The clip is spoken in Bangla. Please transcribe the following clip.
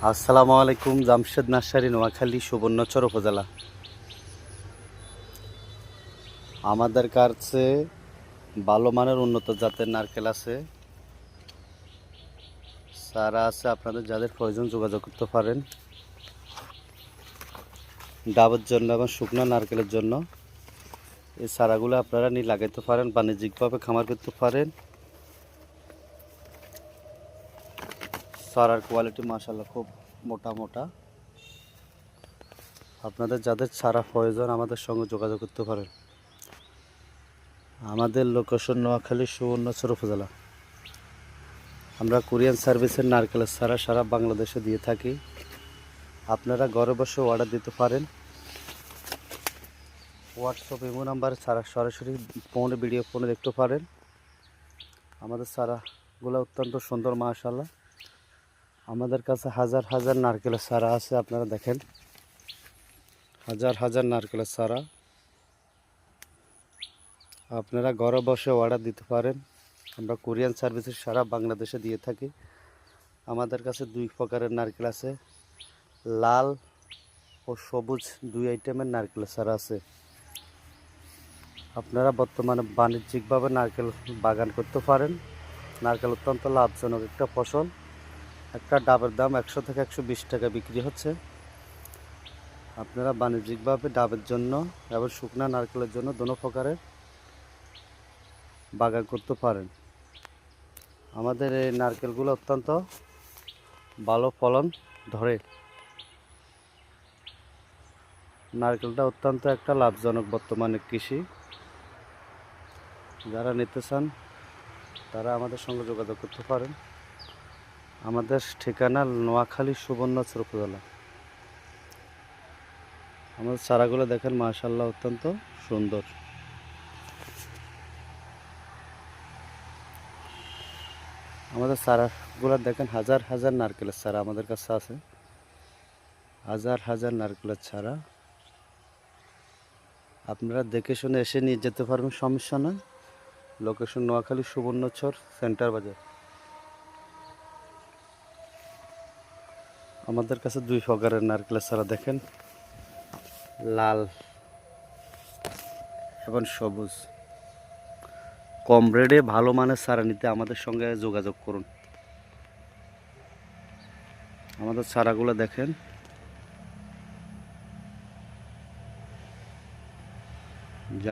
আসসালামু আলাইকুম। জামশেদ নার্সারি, নোয়াখালী, সুবর্ণচর উপজেলা। আমাদের কাছে ভালো মানের উন্নত জাতের নারকেল আছে, চারা আছে। আপনাদের যাদের প্রয়োজন যোগাযোগ করতে পারেন। ডাবের জন্য এবং শুকনো নারকেলের জন্য এই চারাগুলো আপনারা নিয়ে লাগাইতে পারেন, বাণিজ্যিকভাবে খামার করতে পারেন। চারার কোয়ালিটি মাশাআল্লাহ খুব মোটা মোটা। আপনাদের যাদের চারা প্রয়োজন আমাদের সঙ্গে যোগাযোগ করতে পারেন। আমাদের লোকেশন নোয়াখালী, সুবর্ণচর উপজেলা। আমরা কুরিয়ান সার্ভিসের নারকেলের চারা সারা বাংলাদেশে দিয়ে থাকি। আপনারা ঘরে বসে অর্ডার দিতে পারেন। হোয়াটসঅ্যাপ ইমো নাম্বারে চারা সরাসরি ফোনে ভিডিও ফোনে দেখতে পারেন। আমাদের চারাগুলো অত্যন্ত সুন্দর মাশাআল্লাহ। আমাদের কাছে হাজার হাজার নারকেলের চারা আছে। আপনারা দেখেন, হাজার হাজার নারকেলের চারা আপনারা ঘরে বসে অর্ডার দিতে পারেন। আমরা কুরিয়ান সার্ভিসের সারা বাংলাদেশে দিয়ে থাকি। আমাদের কাছে দুই প্রকারের নারকেল আছে, লাল ও সবুজ দুই আইটেমের নারকেলের চারা আছে। আপনারা বর্তমানে বাণিজ্যিকভাবে নারকেল বাগান করতে পারেন। নারকেল অত্যন্ত লাভজনক একটা ফসল। একটা ডাবের দাম 100 থেকে 120 টাকা বিক্রি হচ্ছে। আপনারা বাণিজ্যিকভাবে ডাবের জন্য এবং শুকনা নারকেলের জন্য দোনো প্রকারের বাগান করতে পারেন। আমাদের এই নারকেলগুলো অত্যন্ত ভালো ফলন ধরে। নারকেলটা অত্যন্ত একটা লাভজনক বর্তমানে কৃষি। যারা নিতে চান তারা আমাদের সঙ্গে যোগাযোগ করতে পারেন। আমাদের ঠিকানা নোয়াখালী, সুবর্ণচর উপজেলা। আমাদের চারাগুলো দেখেন মাশাআল্লাহ অত্যন্ত সুন্দর। আমাদের চারাগুলো দেখেন, হাজার হাজার নারকেলের চারা আমাদের কাছে আছে। হাজার হাজার নারকেলের চারা আপনারা দেখে শুনে এসে নিয়ে যেতে পারবেন, সমস্যা নয়। লোকেশন নোয়াখালী, সুবর্ণচর সেন্টার বাজার। আমাদের কাছে দুই প্রকারের নারকেলের চারা দেখেন, লাল এবং সবুজ। কম রেটে ভালো মানের চারা নিতে আমাদের সঙ্গে যোগাযোগ করুন। আমাদের চারাগুলো দেখেন।